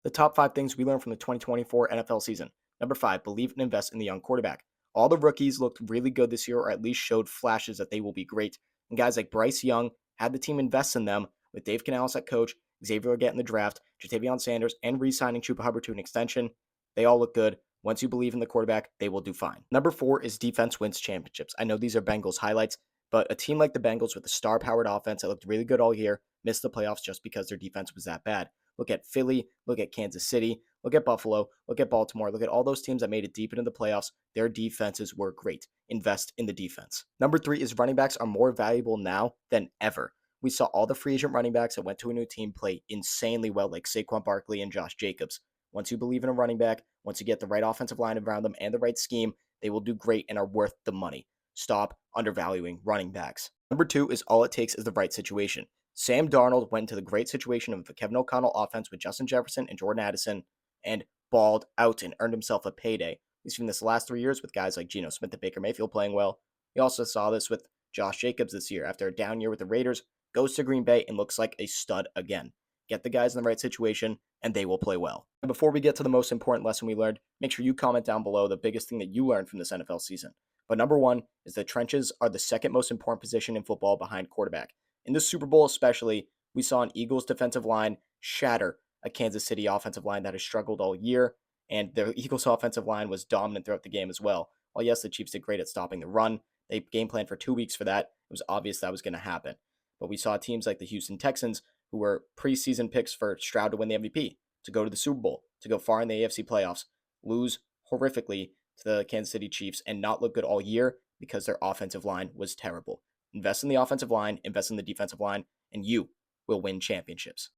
The top 5 things we learned from the 2024 NFL season. Number 5, believe and invest in the young quarterback. All the rookies looked really good this year, or at least showed flashes that they will be great. And guys like Bryce Young had the team invest in them with Dave Canales at coach, Xavier Legette in the draft, Jatavion Sanders, and re-signing Chuba Hubbard to an extension. They all look good. Once you believe in the quarterback, they will do fine. Number 4 is defense wins championships. I know these are Bengals highlights, but a team like the Bengals with a star-powered offense that looked really good all year missed the playoffs just because their defense was that bad. Look at Philly, look at Kansas City, look at Buffalo, look at Baltimore, look at all those teams that made it deep into the playoffs. Their defenses were great. Invest in the defense. Number 3 is running backs are more valuable now than ever. We saw all the free agent running backs that went to a new team play insanely well, like Saquon Barkley and Josh Jacobs. Once you believe in a running back, once you get the right offensive line around them and the right scheme, they will do great and are worth the money. Stop undervaluing running backs. Number 2 is all it takes is the right situation. Sam Darnold went into the great situation of the Kevin O'Connell offense with Justin Jefferson and Jordan Addison and balled out and earned himself a payday. We've seen this the last 3 years with guys like Geno Smith and Baker Mayfield playing well. We also saw this with Josh Jacobs this year. After a down year with the Raiders, goes to Green Bay and looks like a stud again. Get the guys in the right situation, and they will play well. And before we get to the most important lesson we learned, make sure you comment down below the biggest thing that you learned from this NFL season. But number 1 is the trenches are the second most important position in football behind quarterback. In the Super Bowl especially, we saw an Eagles defensive line shatter a Kansas City offensive line that has struggled all year, and the Eagles offensive line was dominant throughout the game as well. While yes, the Chiefs did great at stopping the run, they game planned for 2 weeks for that. It was obvious that was going to happen. But we saw teams like the Houston Texans, who were preseason picks for Stroud to win the MVP, to go to the Super Bowl, to go far in the AFC playoffs, lose horrifically to the Kansas City Chiefs and not look good all year because their offensive line was terrible. Invest in the offensive line, invest in the defensive line, and you will win championships.